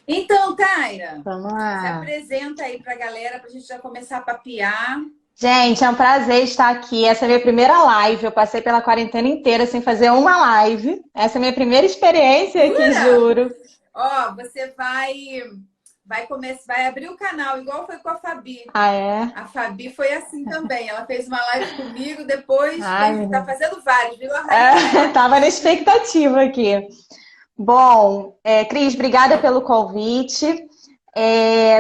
Então, Taira, Vamos se lá. apresenta aí pra galera pra gente já começar a papear. Gente, é um prazer estar aqui. Essa é a minha primeira live. Eu passei pela quarentena inteira sem fazer uma live. Essa é a minha primeira experiência aqui, Jura? juro. Ó, você vai começar, vai abrir o canal igual foi com a Fabi. Ah, é? A Fabi foi assim também. Ela fez uma live comigo, depois Ai, fez, tá menina. fazendo vários, virou a rainha das É, tava lives. na expectativa aqui. Bom, Cris, obrigada pelo convite.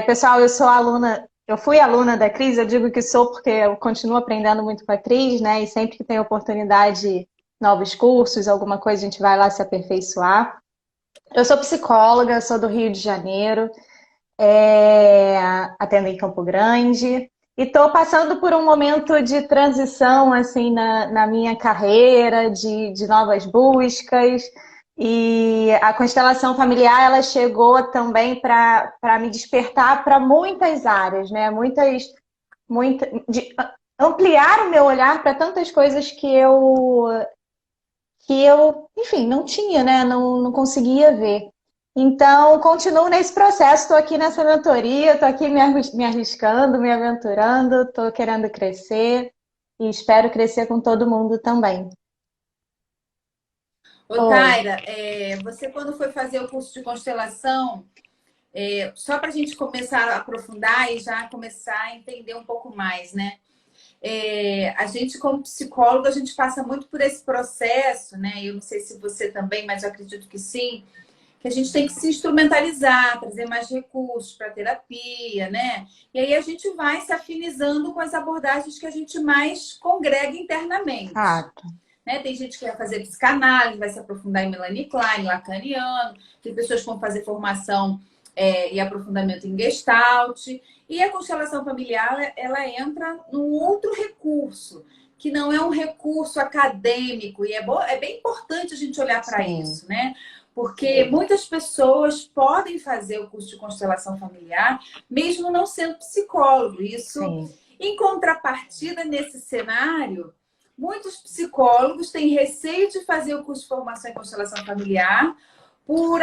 Pessoal, eu sou aluna, eu fui aluna da Cris, eu digo que sou porque eu continuo aprendendo muito com a Cris, né? E sempre que tem oportunidade, novos cursos, alguma coisa, a gente vai lá se aperfeiçoar. Eu sou psicóloga, sou do Rio de Janeiro, atendo em Campo Grande. E estou passando por um momento de transição assim na minha carreira, de novas buscas. E a constelação familiar ela chegou também para me despertar para muitas áreas, né? Ampliar o meu olhar para tantas coisas que eu, enfim, não tinha, né? Não conseguia ver. Então, continuo nesse processo, estou aqui nessa mentoria, estou aqui me arriscando, me aventurando, estou querendo crescer e espero crescer com todo mundo também. Ô, Oi. Taira, você quando foi fazer o curso de constelação, só para a gente começar a aprofundar e já começar a entender um pouco mais, né? A gente, como psicólogo, a gente passa muito por esse processo, né? Eu não sei se você também, mas eu acredito que sim, que a gente tem que se instrumentalizar, trazer mais recursos para a terapia, né? E aí a gente vai se afinizando com as abordagens que a gente mais congrega internamente. Exato. Né? Tem gente que vai fazer psicanálise, vai se aprofundar em Melanie Klein, lacaniano, tem pessoas que vão fazer formação e aprofundamento em Gestalt. E a constelação familiar, ela entra num outro recurso, que não é um recurso acadêmico, e é bem importante a gente olhar para Sim, isso, né? Porque muitas pessoas podem fazer o curso de constelação familiar, mesmo não sendo psicólogo. Isso, sim. em contrapartida, nesse cenário, muitos psicólogos têm receio de fazer o curso de formação em constelação familiar por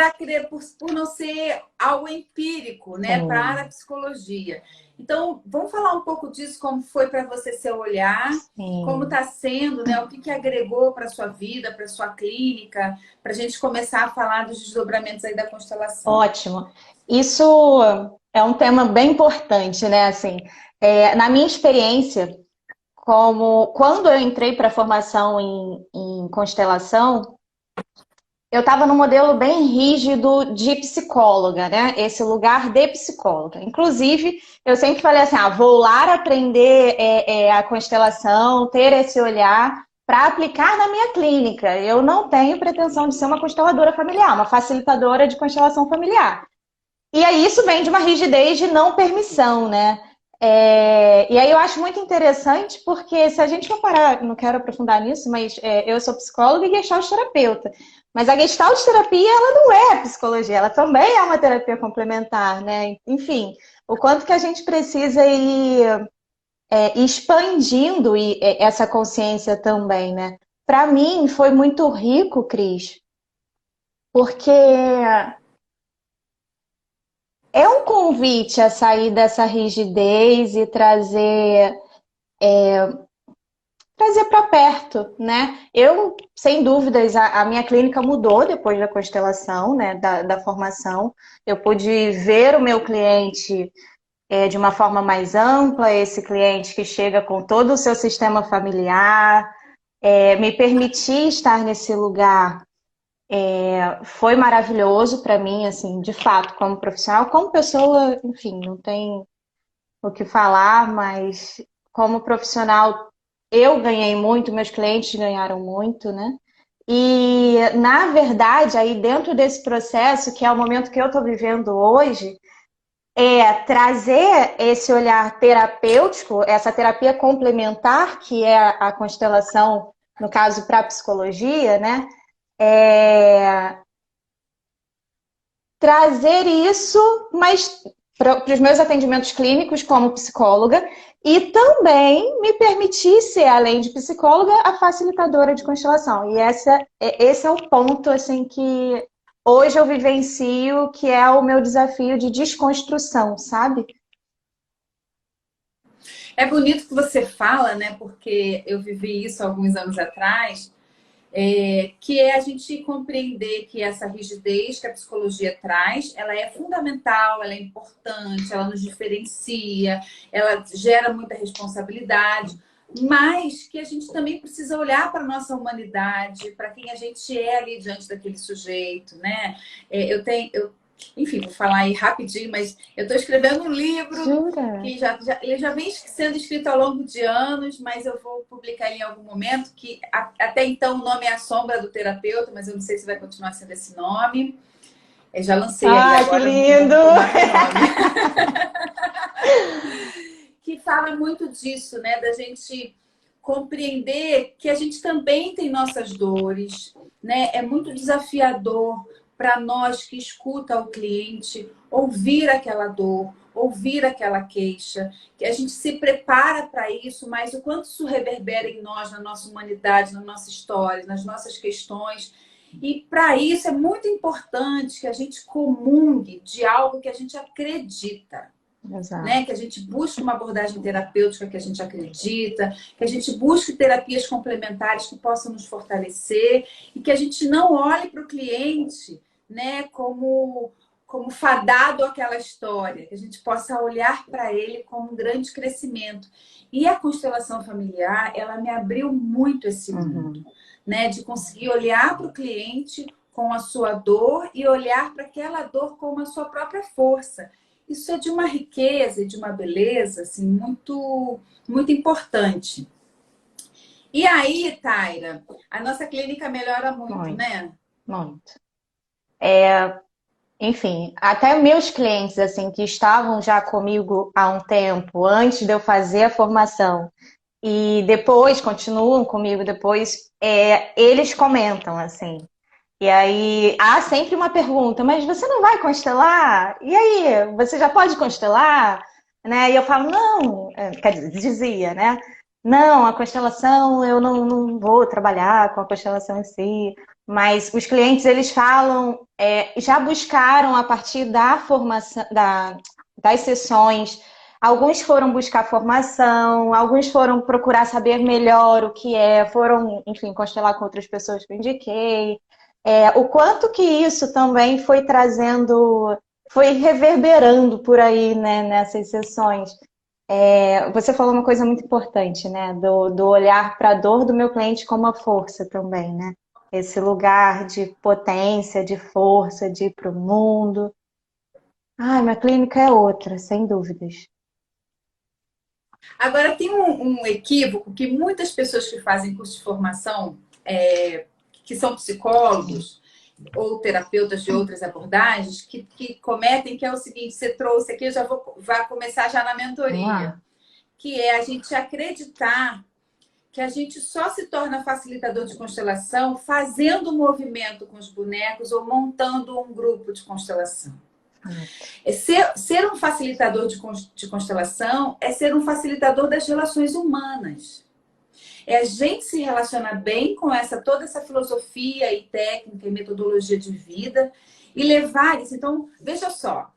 não ser algo empírico, né, para a Sim, psicologia. Então, vamos falar um pouco disso, como foi para você seu olhar, como sim. está sendo, né, o que agregou para a sua vida, para a sua clínica, para a gente começar a falar dos desdobramentos aí da constelação. Ótimo. Isso é um tema bem importante, né? Assim, na minha experiência, como quando eu entrei para a formação em constelação, eu estava num modelo bem rígido de psicóloga, né? Esse lugar de psicóloga. Inclusive, eu sempre falei assim: vou lá aprender a constelação, ter esse olhar para aplicar na minha clínica. Eu não tenho pretensão de ser uma consteladora familiar, uma facilitadora de constelação familiar. E aí isso vem de uma rigidez de não permissão, né? E aí eu acho muito interessante porque se a gente for parar, não quero aprofundar nisso, mas eu sou psicóloga e gestalt terapeuta. Mas a gestalt terapia, ela não é psicologia, ela também é uma terapia complementar, né? Enfim, o quanto que a gente precisa ir expandindo essa consciência também, né? Para mim foi muito rico, Cris, porque é um convite a sair dessa rigidez e trazer para perto, né? Eu, sem dúvidas, a minha clínica mudou depois da constelação, né? Da formação. Eu pude ver o meu cliente de uma forma mais ampla, esse cliente que chega com todo o seu sistema familiar, me permitir estar nesse lugar foi maravilhoso para mim, assim, de fato, como profissional, como pessoa, enfim, não tem o que falar, mas como profissional eu ganhei muito, meus clientes ganharam muito, né? E na verdade, aí dentro desse processo, que é o momento que eu estou vivendo hoje, é trazer esse olhar terapêutico, essa terapia complementar, que é a constelação, no caso, para a psicologia, né? É, trazer isso, mas para os meus atendimentos clínicos como psicóloga e também me permitir ser, além de psicóloga, a facilitadora de constelação. E esse é o ponto assim que hoje eu vivencio, que é o meu desafio de desconstrução, sabe? É bonito que você fala, né? Porque eu vivi isso alguns anos atrás, que é a gente compreender que essa rigidez que a psicologia traz, ela é fundamental, ela é importante, ela nos diferencia, ela gera muita responsabilidade, mas que a gente também precisa olhar para a nossa humanidade, para quem a gente é ali diante daquele sujeito, né? Enfim, vou falar aí rapidinho, mas eu estou escrevendo um livro Jura? que ele já vem sendo escrito ao longo de anos, mas eu vou publicar ele em algum momento, que até então o nome é A Sombra do Terapeuta, mas eu não sei se vai continuar sendo esse nome. Eu já lancei aí Ai, que agora lindo! o nome. Que fala muito disso, né? Da gente compreender que a gente também tem nossas dores, né? É muito desafiador para nós que escuta o cliente ouvir aquela dor, ouvir aquela queixa, que a gente se prepara para isso, mas o quanto isso reverbera em nós, na nossa humanidade, na nossa história, nas nossas questões. E para isso é muito importante que a gente comungue de algo que a gente acredita, né? Que a Exato. gente busque uma abordagem terapêutica que a gente acredita, que a gente busque terapias complementares que possam nos fortalecer e que a gente não olhe para o cliente, né, como fadado àquela história, que a gente possa olhar para ele como um grande crescimento. E a constelação familiar, ela me abriu muito esse mundo, Uhum. né, de conseguir olhar para o cliente com a sua dor e olhar para aquela dor como a sua própria força. Isso é de uma riqueza e de uma beleza assim, muito, muito importante. E aí, Taira, a nossa clínica melhora muito, Muito, né? muito. Enfim, até meus clientes, assim, que estavam já comigo há um tempo, antes de eu fazer a formação, e depois continuam comigo depois, eles comentam, assim. E aí há sempre uma pergunta, mas você não vai constelar? E aí, você já pode constelar? Né? E eu falo, não, quer dizer, dizia, né? Não, a constelação, eu não vou trabalhar com a constelação em si. Mas os clientes, eles falam, já buscaram a partir da formação, das sessões. Alguns foram buscar formação, alguns foram procurar saber melhor o que é, foram, enfim, constelar com outras pessoas que eu indiquei. O quanto que isso também foi trazendo, foi reverberando por aí, né, nessas sessões. Você falou uma coisa muito importante, né, do olhar para a dor do meu cliente como uma força também, né? Esse lugar de potência, de força, de ir para o mundo. Ai, minha clínica é outra, sem dúvidas. Agora, tem um equívoco que muitas pessoas que fazem curso de formação, que são psicólogos ou terapeutas de outras abordagens, que cometem, que é o seguinte: você trouxe aqui, eu já vai começar já na Vamos mentoria, lá. que é a gente acreditar que a gente só se torna facilitador de constelação fazendo um movimento com os bonecos ou montando um grupo de constelação. Ser um facilitador de constelação é ser um facilitador das relações humanas. É a gente se relacionar bem com toda essa filosofia e técnica e metodologia de vida e levar isso. Então, veja só,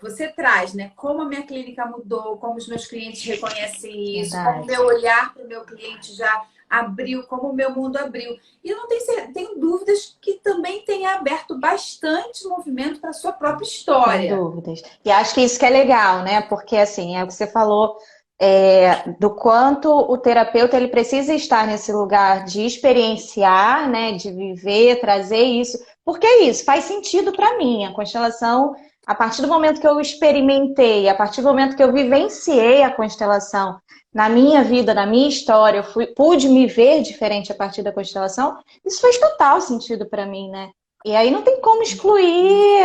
você traz, né, como a minha clínica mudou, como os meus clientes reconhecem isso, como o Verdade. meu olhar para o meu cliente já abriu, como o meu mundo abriu. E eu não tenho dúvidas que também tenha aberto bastante movimento para a sua própria Sem história. dúvidas. E acho que isso que é legal, né? Porque, assim, é o que você falou, do quanto o terapeuta ele precisa estar nesse lugar de experienciar, né? De viver, trazer isso. Porque é isso, faz sentido para mim. A constelação, a partir do momento que eu experimentei, a partir do momento que eu vivenciei a constelação na minha vida, na minha história, pude me ver diferente a partir da constelação, isso faz total sentido para mim, né? E aí não tem como excluir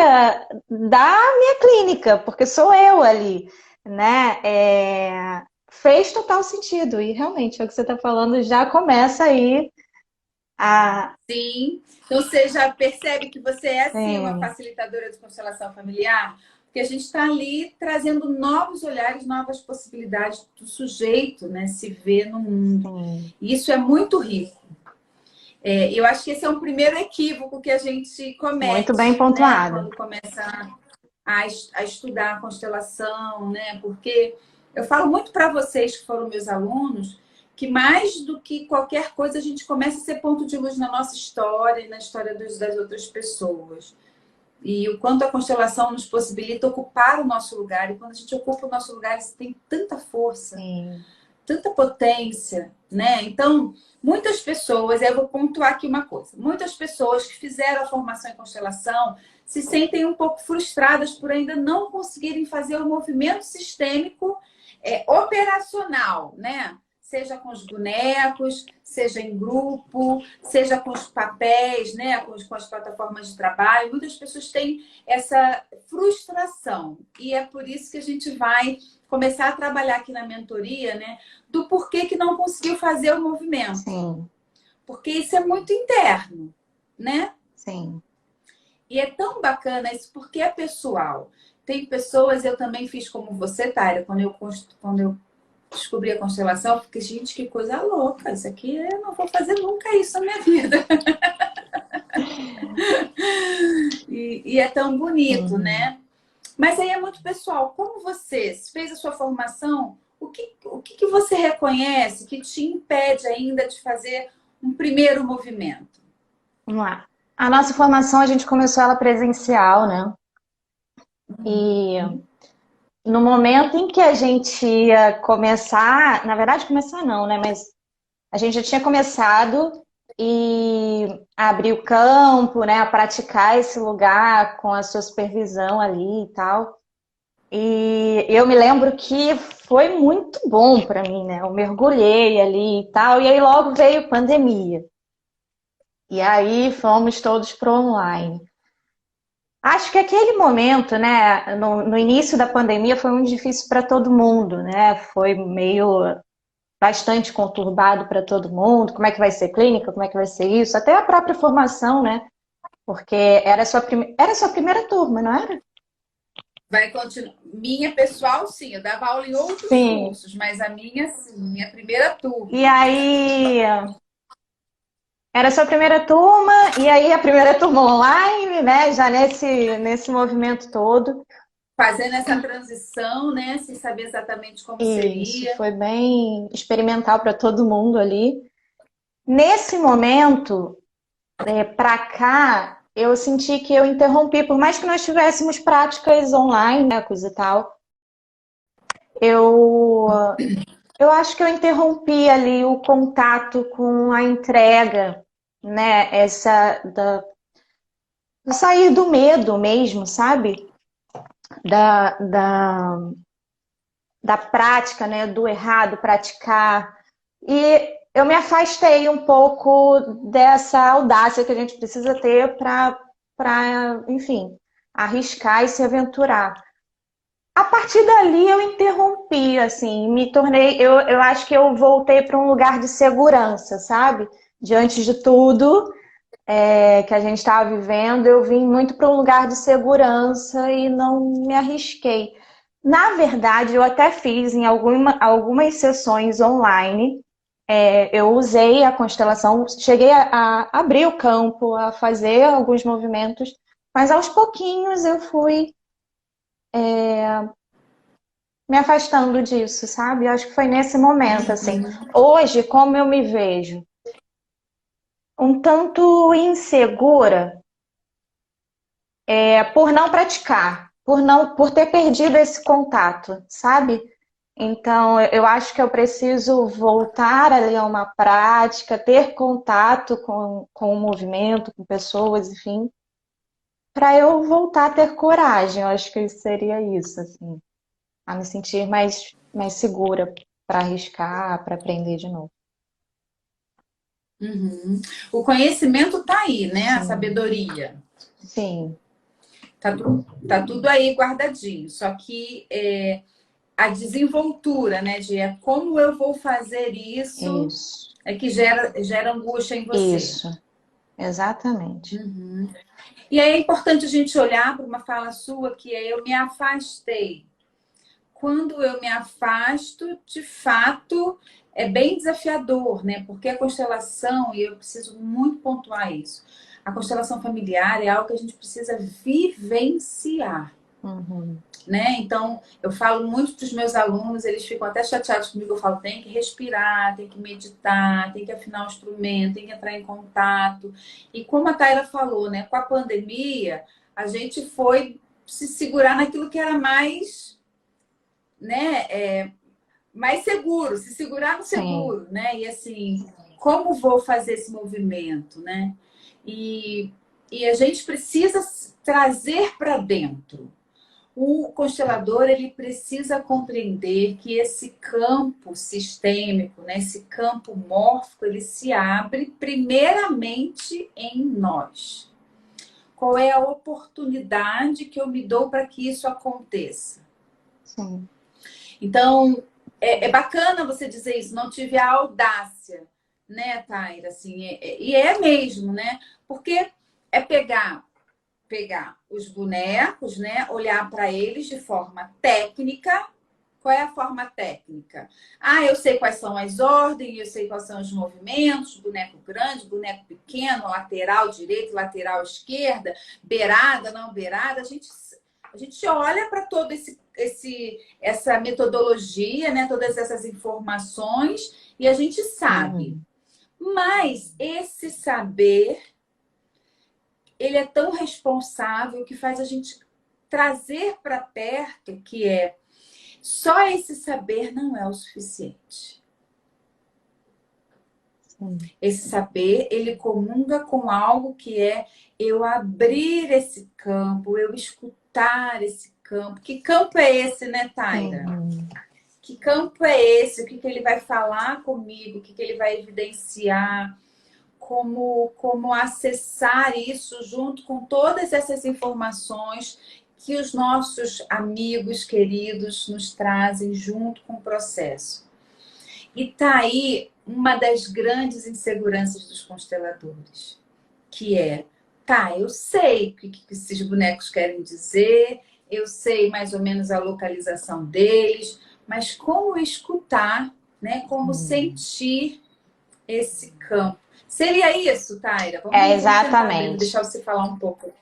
da minha clínica, porque sou eu ali, né? Fez total sentido. E realmente, é o que você está falando, já começa aí a. Sim. Então você já percebe que você é sim uma Sim, facilitadora de constelação familiar? Porque a gente está ali trazendo novos olhares, novas possibilidades do sujeito, né, se ver no mundo. sim. E isso é muito rico. Eu acho que esse é um primeiro equívoco que a gente Muito bem comete, né? pontuado. Quando começa a estudar a constelação, né? Porque eu falo muito para vocês que foram meus alunos que mais do que qualquer coisa a gente começa a ser ponto de luz na nossa história e na história das outras pessoas. E o quanto a constelação nos possibilita ocupar o nosso lugar. E quando a gente ocupa o nosso lugar, isso tem tanta força, Sim. tanta potência, né? Então, muitas pessoas, eu vou pontuar aqui uma coisa, muitas pessoas que fizeram a formação em constelação se sentem um pouco frustradas por ainda não conseguirem fazer o movimento sistêmico operacional, né? Seja com os bonecos, seja em grupo, seja com os papéis, né? Com as plataformas de trabalho. Muitas pessoas têm essa frustração. E é por isso que a gente vai começar a trabalhar aqui na mentoria, né? Do porquê que não conseguiu fazer o movimento. Sim. Porque isso é muito interno, né? Sim. E é tão bacana isso porque é pessoal. Tem pessoas, eu também fiz como você, Taira, quando eu descobri a constelação, eu fiquei, gente, que coisa louca. Isso aqui eu não vou fazer nunca isso na minha vida. E é tão bonito, Uhum. né? Mas aí é muito pessoal. Como você fez a sua formação, o que você reconhece que te impede ainda de fazer um primeiro movimento? Vamos lá. A nossa formação, a gente começou ela presencial, né? E no momento em que a gente ia começar, na verdade, começar não, né? Mas a gente já tinha começado e abrir o campo, né? A praticar esse lugar com a sua supervisão ali e tal. E eu me lembro que foi muito bom para mim, né? Eu mergulhei ali e tal, e aí logo veio pandemia. E aí fomos todos pro online. Acho que aquele momento, né, no início da pandemia foi muito difícil para todo mundo, né? Foi meio bastante conturbado para todo mundo. Como é que vai ser clínica? Como é que vai ser isso? Até a própria formação, né? Porque era a sua primeira turma, não era? Vai continuar. Minha pessoal, sim, eu dava aula em outros Sim. cursos, mas a minha, sim, minha primeira E turma. aí era a sua primeira turma, e aí a primeira turma online, né? Já nesse movimento todo. Fazendo essa transição, né? Sem saber exatamente como Isso, seria. foi bem experimental para todo mundo ali. Nesse momento, para cá, eu senti que eu interrompi, por mais que nós tivéssemos práticas online, né, coisa e tal, eu, eu acho que eu interrompi ali o contato com a entrega, né, do sair do medo mesmo, sabe? Da, da, da prática, né, do errado praticar. E eu me afastei um pouco dessa audácia que a gente precisa ter para, enfim, arriscar e se aventurar. A partir dali eu interrompi, assim, me tornei, eu acho que eu voltei para um lugar de segurança, sabe? Diante de tudo que a gente estava vivendo, eu vim muito para um lugar de segurança e não me arrisquei. Na verdade, eu até fiz em algumas sessões online, eu usei a constelação, cheguei a abrir o campo, a fazer alguns movimentos, mas aos pouquinhos eu fui me afastando disso, sabe? Eu acho que foi nesse momento, assim. Hoje, como eu me vejo? Um tanto insegura por não praticar, por ter perdido esse contato, sabe? Então, eu acho que eu preciso voltar ali a uma prática, ter contato com o movimento, com pessoas, enfim, para eu voltar a ter coragem. Eu acho que seria isso, assim, a me sentir mais segura para arriscar, para aprender de novo. Uhum. O conhecimento está aí, né? A Sim, sabedoria. sim, Tá tudo aí guardadinho. Só que a desenvoltura, né? De como eu vou fazer isso isso, é que gera angústia em você. isso, exatamente. Uhum. E aí é importante a gente olhar para uma fala sua que é eu me afastei. quando eu me afasto, de fato, é bem desafiador, né? Porque a constelação, e eu preciso muito pontuar isso, a constelação familiar é algo que a gente precisa vivenciar. Uhum. Né? Então, eu falo muito para os meus alunos, eles ficam até chateados comigo, eu falo, tem que respirar, tem que meditar, tem que afinar o instrumento, tem que entrar em contato. E como a Taira falou, né, com a pandemia, a gente foi se segurar naquilo que era mais, né, mais seguro, se segurar no Sim. seguro, né? E assim, como vou fazer esse movimento, né? E, e a gente precisa trazer para dentro. O constelador, ele precisa compreender que esse campo sistêmico, né, esse campo mórfico, ele se abre primeiramente em nós. Qual é a oportunidade que eu me dou para que isso aconteça? Sim. Então, é bacana você dizer isso, não tive a audácia, né, Taira? Assim, e é mesmo, né? Porque é pegar os bonecos, né? Olhar para eles de forma técnica. Qual é a forma técnica? Ah, eu sei quais são as ordens, eu sei quais são os movimentos, boneco grande, boneco pequeno, lateral direito, lateral esquerda, beirada, não beirada. A gente olha para todo essa metodologia, né? Todas essas informações e a gente sabe. Uhum. Mas esse saber ele é tão responsável que faz a gente trazer para perto que só esse saber não é o suficiente. Sim. Esse saber, ele comunga com algo que é eu abrir esse campo, eu escutar esse campo. Que campo é esse, né, Taira? Uhum. Que campo é esse? O que ele vai falar comigo? O que ele vai evidenciar? Como acessar isso junto com todas essas informações que os nossos amigos queridos nos trazem junto com o processo. E tá aí uma das grandes inseguranças dos consteladores, que tá, eu sei o que esses bonecos querem dizer, eu sei mais ou menos a localização deles, mas como escutar, né? Como sentir esse campo. Seria isso, Taira? É Vamos tentar abrir, exatamente. deixar você falar um pouco.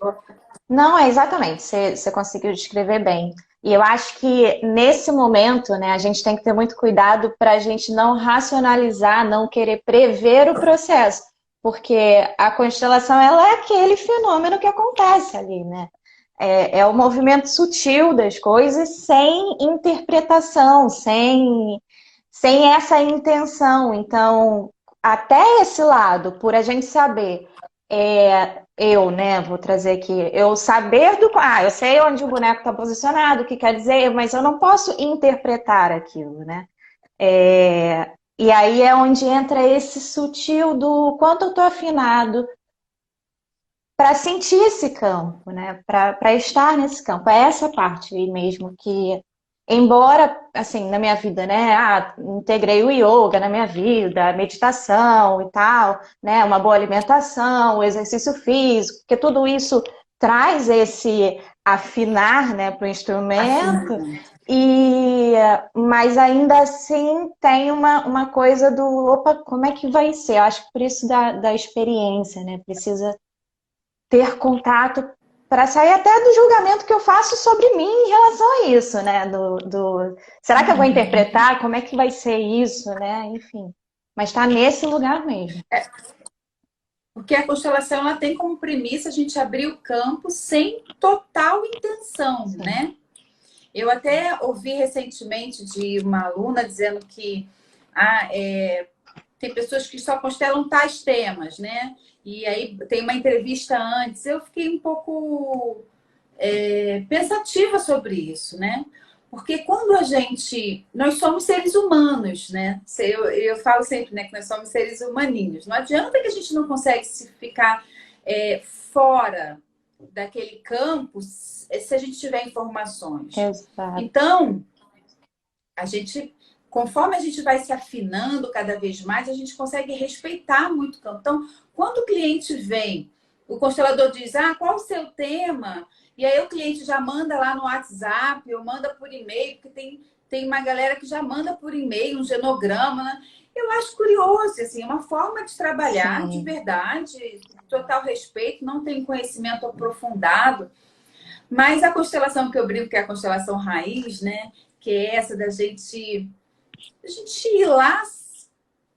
Não, é exatamente. Você conseguiu descrever bem. E eu acho que nesse momento, né, a gente tem que ter muito cuidado para a gente não racionalizar, não querer prever o processo, porque a constelação ela é aquele fenômeno que acontece ali, né? É o movimento sutil das coisas sem interpretação, sem essa intenção. Então, até esse lado, por a gente saber, eu, né, vou trazer aqui, eu saber eu sei onde o boneco está posicionado, o que quer dizer, mas eu não posso interpretar aquilo, né? E aí é onde entra esse sutil do quanto eu estou afinado para sentir esse campo, né? Para estar nesse campo. É essa parte aí mesmo que, embora, assim, na minha vida, né? Integrei o yoga na minha vida, a meditação e tal, né? Uma boa alimentação, o exercício físico, porque tudo isso traz esse afinar, né, para o instrumento. Mas ainda assim tem uma coisa do, opa, como é que vai ser? Eu acho que por isso da experiência, né? Precisa ter contato para sair até do julgamento que eu faço sobre mim em relação a isso, né? Será que eu vou interpretar? Como é que vai ser isso, né? Enfim. Mas está nesse lugar mesmo. Porque a constelação ela tem como premissa a gente abrir o campo sem total intenção, Sim. né? Eu até ouvi recentemente de uma aluna dizendo que tem pessoas que só constelam tais temas, né? E aí tem uma entrevista antes, eu fiquei um pouco pensativa sobre isso, né? Porque quando nós somos seres humanos, né? Eu falo sempre, né, que nós somos seres humaninhos. Não adianta que a gente não consegue se ficar fora daquele campo se a gente tiver informações. Exato. Então, conforme a gente vai se afinando cada vez mais, a gente consegue respeitar muito o campo. Então, quando o cliente vem, o constelador diz, qual o seu tema? E aí o cliente já manda lá no WhatsApp, ou manda por e-mail, porque tem uma galera que já manda por e-mail um genograma, né? Eu acho curioso, assim, é uma forma de trabalhar de Sim. verdade, total respeito, não tem conhecimento aprofundado, mas a constelação que eu brinco que é a constelação raiz, né? Que é essa da gente ir lá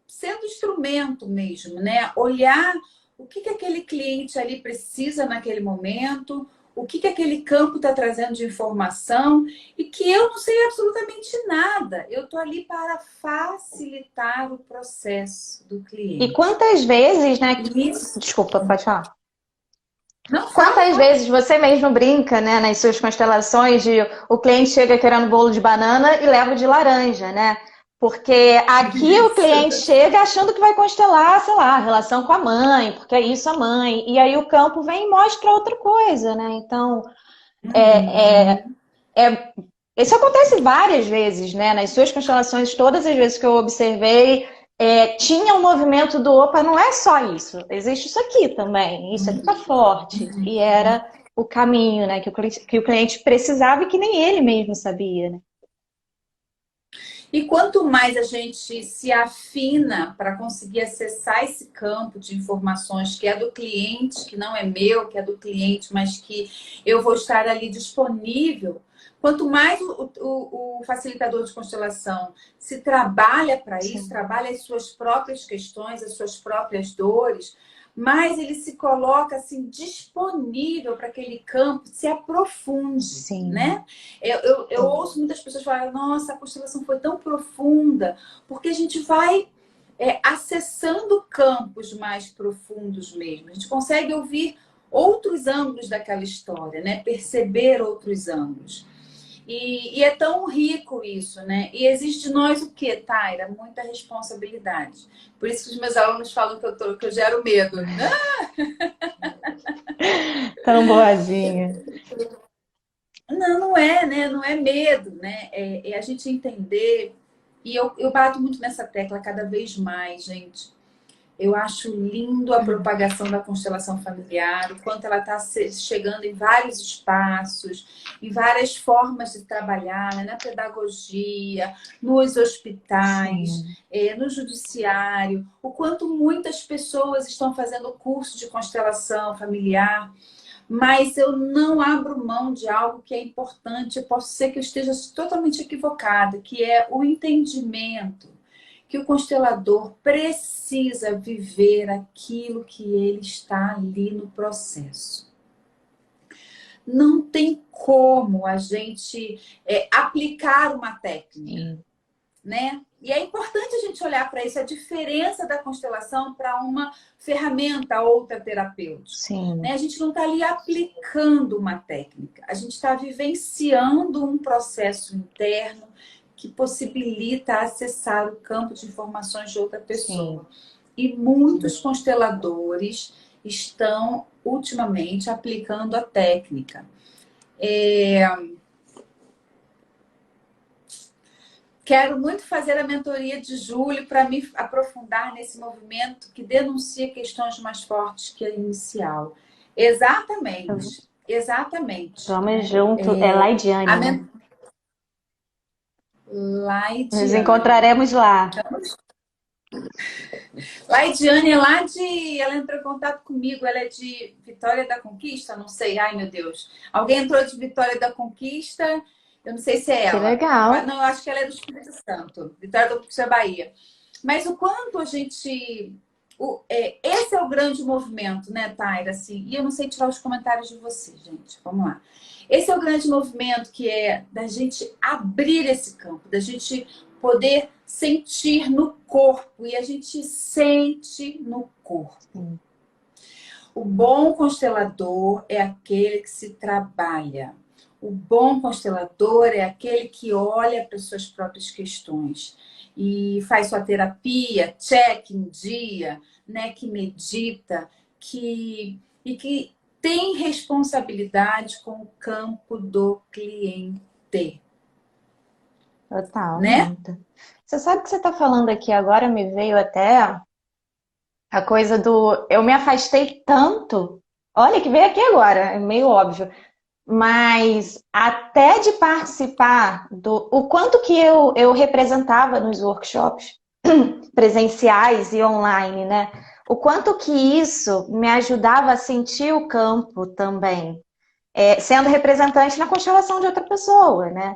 sendo instrumento mesmo, né? Olhar o que aquele cliente ali precisa naquele momento, o que aquele campo está trazendo de informação e que eu não sei absolutamente nada. Eu estou ali para facilitar o processo do E cliente. quantas vezes, né? Isso. Desculpa, pode falar. Não fala, Quantas fala. vezes você mesmo brinca, né, nas suas constelações de o cliente chega querendo bolo de banana e leva de laranja, né? Porque aqui o cliente Isso. chega achando que vai constelar, sei lá, a relação com a mãe, porque é isso a mãe. E aí o campo vem e mostra outra coisa, né? Então, é, é, Uhum. é, isso acontece várias vezes, né? Nas suas constelações, todas as vezes que eu observei, tinha um movimento do opa, não é só isso, existe isso aqui também, isso aqui tá forte. E era o caminho, né, que o cliente precisava e que nem ele mesmo sabia, né? E quanto mais a gente se afina para conseguir acessar esse campo de informações que é do cliente, que não é meu, que é do cliente, mas que eu vou estar ali disponível, quanto mais o facilitador de constelação se trabalha para isso, Sim, trabalha as suas próprias questões, as suas próprias dores, mais ele se coloca assim disponível para aquele campo, se aprofunde, sim, né? Eu ouço muitas pessoas falarem, nossa, a constelação foi tão profunda, porque a gente vai acessando campos mais profundos mesmo. A gente consegue ouvir outros ângulos daquela história, né? Perceber outros ângulos. E é tão rico isso, né? E exige de nós o quê, Taira? Muita responsabilidade. Por isso que os meus alunos falam que eu gero medo. tão boazinha. Não, não é, né? Não é medo, né? É a gente entender. E eu bato muito nessa tecla cada vez mais, gente. Eu acho lindo a propagação da constelação familiar, o quanto ela está chegando em vários espaços, em várias formas de trabalhar, né? Na pedagogia, nos hospitais, Sim, no judiciário, o quanto muitas pessoas estão fazendo curso de constelação familiar. Mas eu não abro mão de algo que é importante. Posso ser que eu esteja totalmente equivocada, que é o entendimento que o constelador precisa viver aquilo que ele está ali no processo. Não tem como a gente aplicar uma técnica, sim, né? E é importante a gente olhar para isso, a diferença da constelação para uma ferramenta outra terapêutica. sim. Né? A gente não está ali aplicando uma técnica, a gente está vivenciando um processo interno que possibilita acessar o campo de informações de outra Sim. pessoa. E muitos consteladores estão ultimamente aplicando a técnica. Quero muito fazer a mentoria de julho para me aprofundar nesse movimento que denuncia questões mais fortes que a inicial. Exatamente, exatamente. Vamos Né? junto. É A Laidiane, né? Nos Laidiane. encontraremos lá. Laidiane é lá de. Ela entrou em contato comigo, ela é de Vitória da Conquista? Não sei, ai meu Deus. Alguém entrou de Vitória da Conquista, eu não sei se é Que ela. legal. Não, eu acho que ela é do Espírito Santo, Vitória da Conquista, Bahia. Mas o quanto a gente. Esse é o grande movimento, né, Taira? Assim, e eu não sei tirar os comentários de vocês, gente. Vamos lá. Esse é o grande movimento que é da gente abrir esse campo, da gente poder sentir no corpo. E a gente sente no corpo. Sim. O bom constelador é aquele que se trabalha. O bom constelador é aquele que olha para as suas próprias questões e faz sua terapia, check em dia, né, que medita, e que tem responsabilidade com o campo do cliente, Total, né? muito. Você sabe que você está falando aqui agora, me veio até a coisa do. Eu me afastei tanto. Olha, que veio aqui agora, é meio óbvio. mas até de participar o quanto que eu representava nos workshops presenciais e online, né? O quanto que isso me ajudava a sentir o campo também, sendo representante na constelação de outra pessoa, né?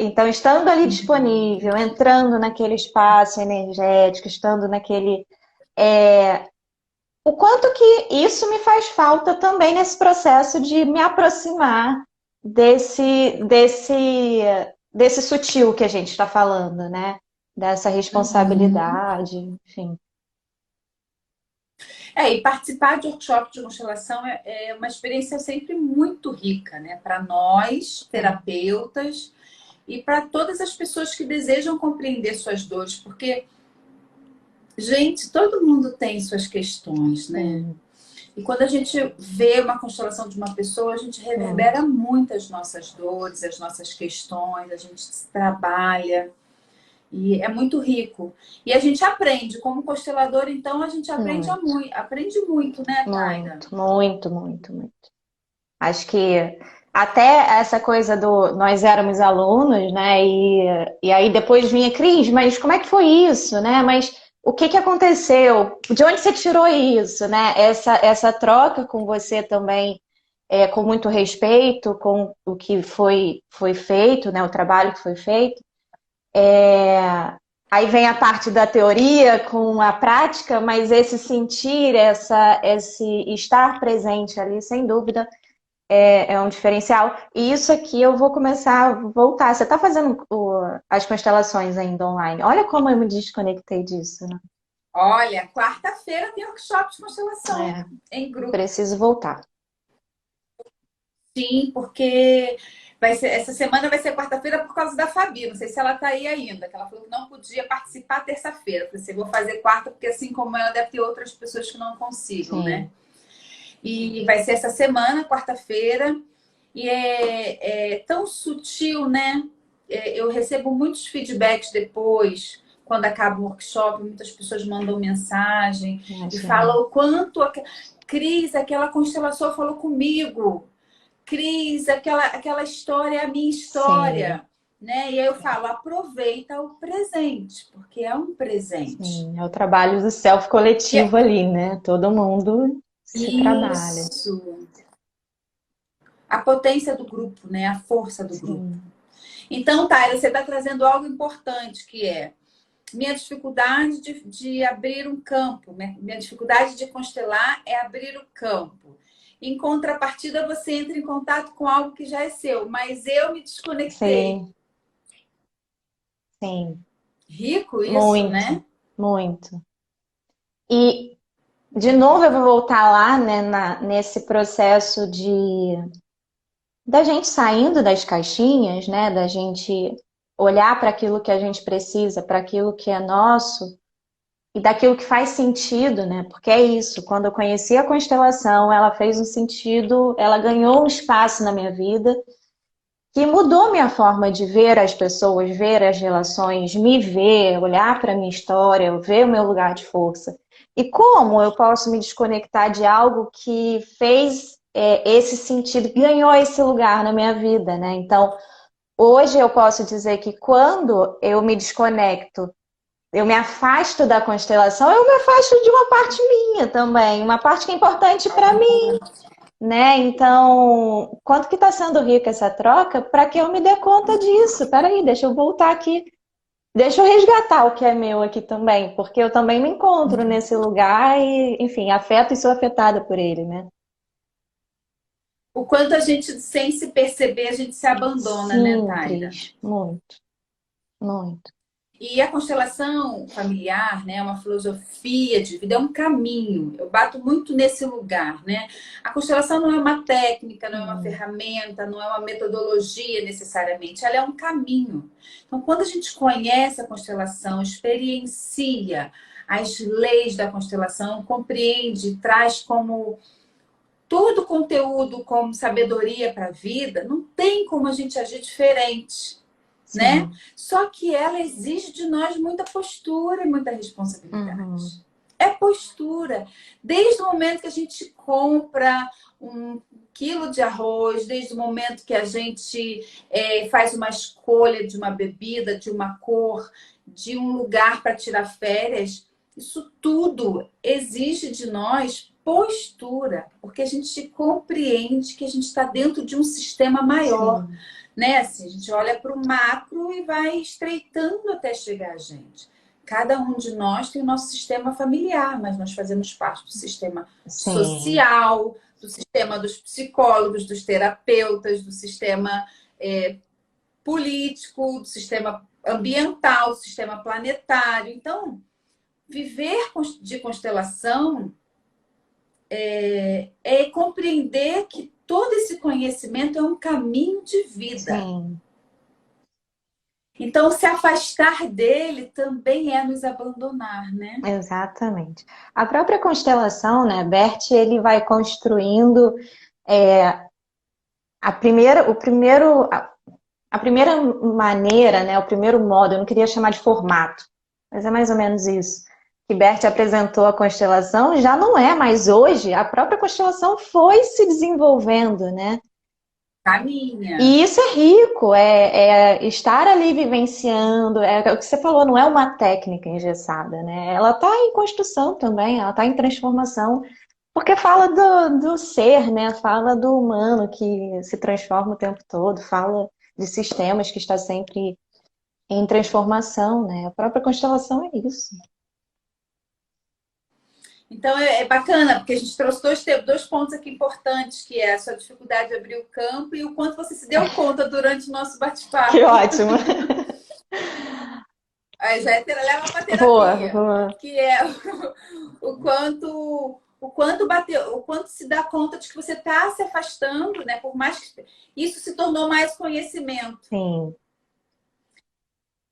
Então, estando ali disponível, entrando naquele espaço energético, estando naquele. O quanto que isso me faz falta também nesse processo de me aproximar desse sutil que a gente está falando, né? Dessa responsabilidade, enfim. E participar de workshop de constelação é uma experiência sempre muito rica, né? Para nós, terapeutas, e para todas as pessoas que desejam compreender suas dores, porque, gente, todo mundo tem suas questões, né? E quando a gente vê uma constelação de uma pessoa, a gente reverbera muito as nossas dores, as nossas questões, a gente trabalha. E é muito rico. E a gente aprende, como constelador, então, a gente aprende muito, né, Taina? Muito, muito, muito. Acho que até essa coisa do nós éramos alunos, né? E aí depois vinha, Cris, mas como é que foi isso, né? Mas o que que aconteceu? De onde você tirou isso, né? Essa troca com você também, com muito respeito, com o que foi feito, né? O trabalho que foi feito. Aí vem a parte da teoria com a prática, mas esse sentir, esse estar presente ali, sem dúvida, é um diferencial. E isso aqui eu vou começar a voltar. Você está fazendo as constelações ainda online. Olha como eu me desconectei disso, né? Olha, quarta-feira tem workshop de constelação em grupo. Preciso voltar. Sim, porque essa semana vai ser quarta-feira por causa da Fabi. Não sei se ela está aí ainda, que ela falou que não podia participar terça-feira. Eu falei assim, vou fazer quarta, porque assim como ela, deve ter outras pessoas que não consigam, né? E vai ser essa semana, quarta-feira. E é tão sutil, né? Eu recebo muitos feedbacks depois, quando acaba o workshop, muitas pessoas mandam mensagem e falam o quanto Cris, aquela constelação falou comigo. Cris, aquela história é a minha história. Né? E aí eu falo, aproveita o presente, porque é um presente. Sim, é o trabalho do self coletivo ali, né? Todo mundo se trabalha. Isso. A potência do grupo, né? A força do grupo. Então, Taira, você está trazendo algo importante, que é minha dificuldade de abrir um campo. Minha dificuldade de constelar é abrir o campo. Em contrapartida, você entra em contato com algo que já é seu, mas eu me desconectei. Sim. Rico isso, muito, né? Muito. E, de novo, eu vou voltar lá, né, nesse processo da gente saindo das caixinhas, né, da gente olhar para aquilo que a gente precisa, para aquilo que é nosso e daquilo que faz sentido, né? Porque é isso, quando eu conheci a constelação, ela fez um sentido, ela ganhou um espaço na minha vida que mudou minha forma de ver as pessoas, ver as relações, me ver, olhar para a minha história, ver o meu lugar de força. E como eu posso me desconectar de algo que fez esse sentido, ganhou esse lugar na minha vida, né? Então, hoje eu posso dizer que quando eu me desconecto, eu me afasto da constelação, eu me afasto de uma parte minha também, uma parte que é importante para mim, né? Então, quanto que está sendo rica essa troca para que eu me dê conta disso? Peraí, deixa eu voltar aqui, deixa eu resgatar o que é meu aqui também, porque eu também me encontro nesse lugar e, enfim, afeto e sou afetada por ele, né? O quanto a gente, sem se perceber, a gente se abandona, né, Taira? Cris, muito, muito. E a constelação familiar, né, é uma filosofia de vida, é um caminho. Eu bato muito nesse lugar, né? A constelação não é uma técnica, não é uma ferramenta, não é uma metodologia necessariamente, ela é um caminho. Então, quando a gente conhece a constelação, experiencia as leis da constelação, compreende, traz como todo conteúdo como sabedoria para a vida, não tem como a gente agir diferente. Né? Só que ela exige de nós muita postura e muita responsabilidade. É postura. Desde o momento que a gente compra um quilo de arroz, desde o momento que a gente faz uma escolha de uma bebida, de uma cor, de um lugar para tirar férias, isso tudo exige de nós postura, porque a gente compreende que a gente está dentro de um sistema maior, Sim. né? Assim, a gente olha para o macro e vai estreitando até chegar a gente. Cada um de nós tem o nosso sistema familiar, mas nós fazemos parte do sistema Sim. social, do sistema dos psicólogos, dos terapeutas, do sistema político, do sistema ambiental, do sistema planetário. Então, viver de constelação é compreender que todo esse conhecimento é um caminho de vida. Sim. Então, se afastar dele também é nos abandonar, né? Exatamente. A própria constelação, né, Bert, ele vai construindo é, a primeira maneira, né, o primeiro modo, eu não queria chamar de formato, mas é mais ou menos isso. Que Bert apresentou a constelação, já não é mais hoje, a própria constelação foi se desenvolvendo, né? Caminha. E isso é rico, é estar ali vivenciando, é o que você falou, não é uma técnica engessada, né? Ela está em construção também, ela está em transformação, porque fala do ser, né? Fala do humano que se transforma o tempo todo, fala de sistemas que está sempre em transformação, né? A própria constelação é isso. Então é bacana, porque a gente trouxe dois pontos aqui importantes, que é a sua dificuldade de abrir o campo e o quanto você se deu conta durante o nosso Que bate-papo. ótimo! Aí já leva para Boa, terapia, boa. que é o quanto se dá conta de que você está se afastando, né? Por mais que isso se tornou mais conhecimento. Sim,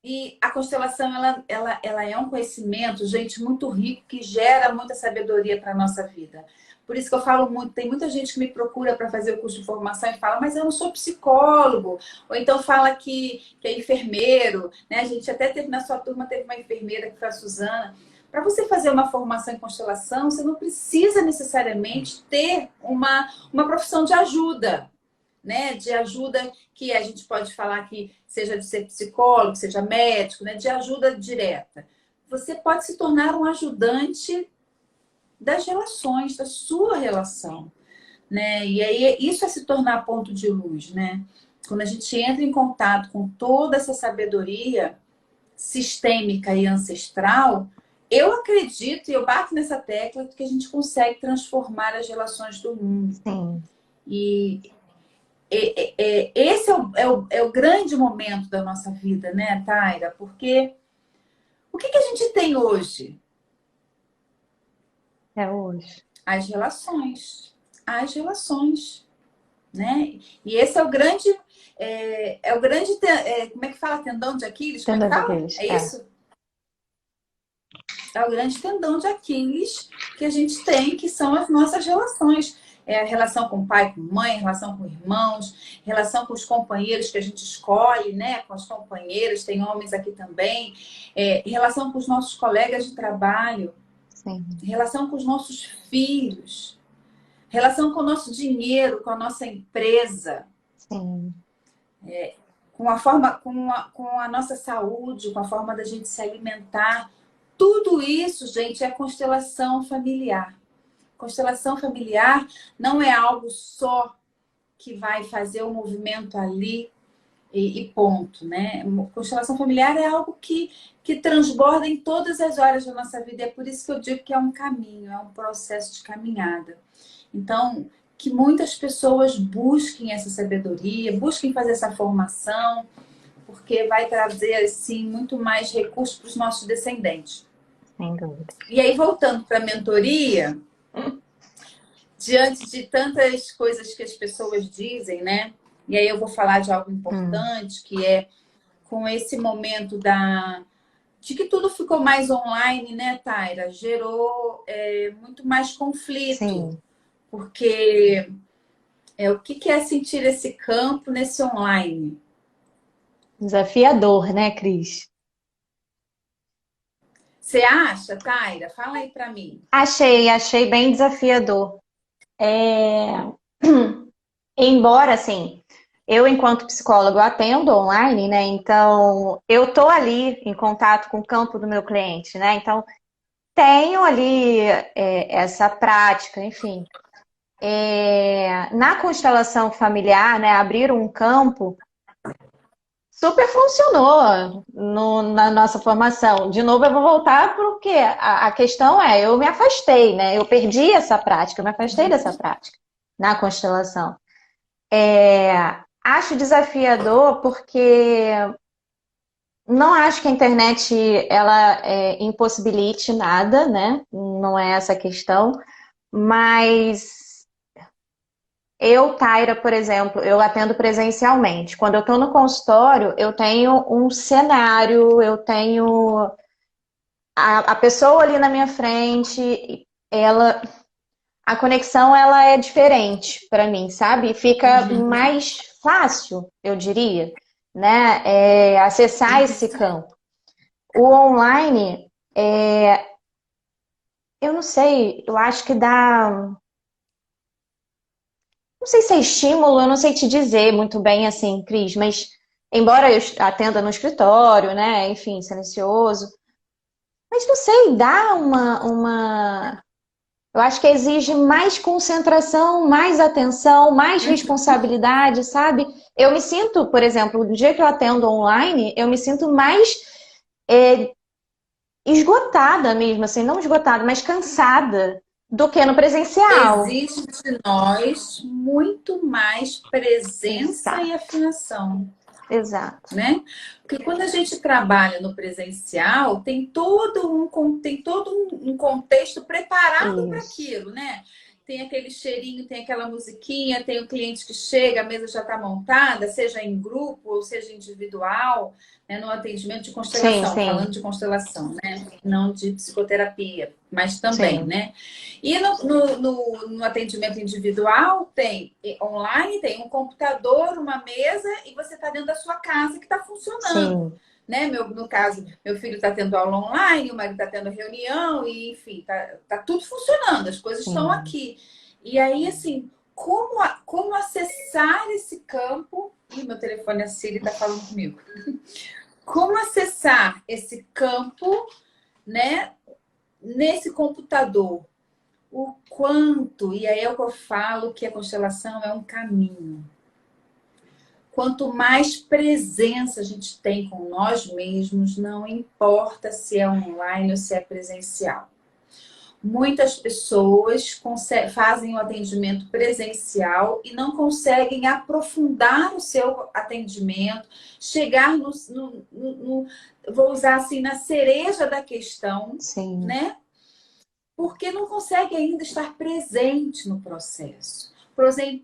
E a constelação, ela é um conhecimento, gente, muito rico, que gera muita sabedoria para a nossa vida. Por isso que eu falo muito, tem muita gente que me procura para fazer o curso de formação e fala, mas eu não sou psicólogo. Ou então fala que é enfermeiro, né? A gente até teve na sua turma, teve uma enfermeira que foi a Suzana. Para você fazer uma formação em constelação, você não precisa necessariamente ter uma profissão de ajuda, né, de ajuda, que a gente pode falar que seja de ser psicólogo, seja médico, né, de ajuda direta. Você pode se tornar um ajudante das relações, da sua relação, né? E aí isso é se tornar ponto de luz, né? Quando a gente entra em contato com toda essa sabedoria sistêmica e ancestral, eu acredito e eu bato nessa tecla que a gente consegue transformar as relações do mundo. sim. E esse é o grande momento da nossa vida, né, Taira? Porque o que a gente tem hoje? É hoje. As relações. As relações, né? E esse é o grande... como é que fala? Tendão de Aquiles? Como é que Tendão de fala? Aquiles. É É. isso? É o grande tendão de Aquiles que a gente tem, que são as nossas relações. É a relação com pai, com mãe, relação com irmãos, relação com os companheiros que a gente escolhe, né? Com as companheiras, tem homens aqui também. Relação com os nossos colegas de trabalho, Sim, relação com os nossos filhos, relação com o nosso dinheiro, com a nossa empresa, sim. com a forma, com a nossa saúde, com a forma da gente se alimentar. Tudo isso, gente, é constelação familiar. Constelação familiar não é algo só que vai fazer o movimento ali e ponto, né? Constelação familiar é algo que transborda em todas as áreas da nossa vida. É por isso que eu digo que é um caminho, é um processo de caminhada. Então, que muitas pessoas busquem essa sabedoria, busquem fazer essa formação, porque vai trazer, assim, muito mais recursos para os nossos descendentes. Sem dúvida. E aí, voltando para a mentoria, diante de tantas coisas que as pessoas dizem, né? E aí eu vou falar de algo importante, que é com esse momento de que tudo ficou mais online, né, Taira? Gerou muito mais conflito, Sim. porque o que é sentir esse campo nesse online? Desafiador, né, Cris? Você acha, Taira? Fala aí para mim. Achei bem desafiador. É... embora, assim, eu, enquanto psicólogo, atendo online, né? Então, eu tô ali em contato com o campo do meu cliente, né? Então, tenho ali essa prática, enfim. Na constelação familiar, né? Abrir um campo super funcionou na nossa formação. De novo, eu vou voltar porque a questão é, eu me afastei, né? Eu perdi essa prática, eu me afastei dessa prática na constelação. Acho desafiador porque não acho que a internet ela impossibilite nada, né? Não é essa a questão, mas eu, Taira, por exemplo, eu atendo presencialmente. Quando eu estou no consultório, eu tenho um cenário, eu tenho a pessoa ali na minha frente, ela, a conexão ela é diferente para mim, sabe? Fica Uhum. mais fácil, eu diria, né? Acessar esse campo. O online, eu não sei, eu acho que dá. Não sei se é estímulo, eu não sei te dizer muito bem assim, Cris, mas embora eu atenda no escritório, né? Enfim, silencioso, mas não sei, dá uma. Eu acho que exige mais concentração, mais atenção, mais responsabilidade, sabe? Eu me sinto, por exemplo, no dia que eu atendo online, eu me sinto mais é, esgotada mesmo, assim, não esgotada, mas cansada do que no presencial. Exige de nós muito mais presença e Exato, afinação, exato. né? Porque quando a gente trabalha no presencial, tem todo um contexto preparado para Isso. aquilo, né? Tem aquele cheirinho, tem aquela musiquinha, tem o cliente que chega, a mesa já está montada, seja em grupo ou seja individual, né? No atendimento de Sim, constelação, falando sim, de constelação, né? Não de psicoterapia, mas também, sim, né? E no atendimento individual, online, tem um computador, uma mesa, e você está dentro da sua casa que está funcionando. sim. Né? No caso, meu filho está tendo aula online, o marido está tendo reunião, e enfim, tá tudo funcionando, as coisas estão Sim. aqui. E aí, assim, como acessar esse campo? Ih, meu telefone, a Siri está falando comigo. Como acessar esse campo, né, nesse computador? O quanto, e aí é o que eu falo que a constelação é um caminho. Quanto mais presença a gente tem com nós mesmos, não importa se é online ou se é presencial. Muitas pessoas fazem o atendimento presencial e não conseguem aprofundar o seu atendimento, chegar vou usar assim, na cereja da questão, Sim. né? Porque não consegue ainda estar presente no processo.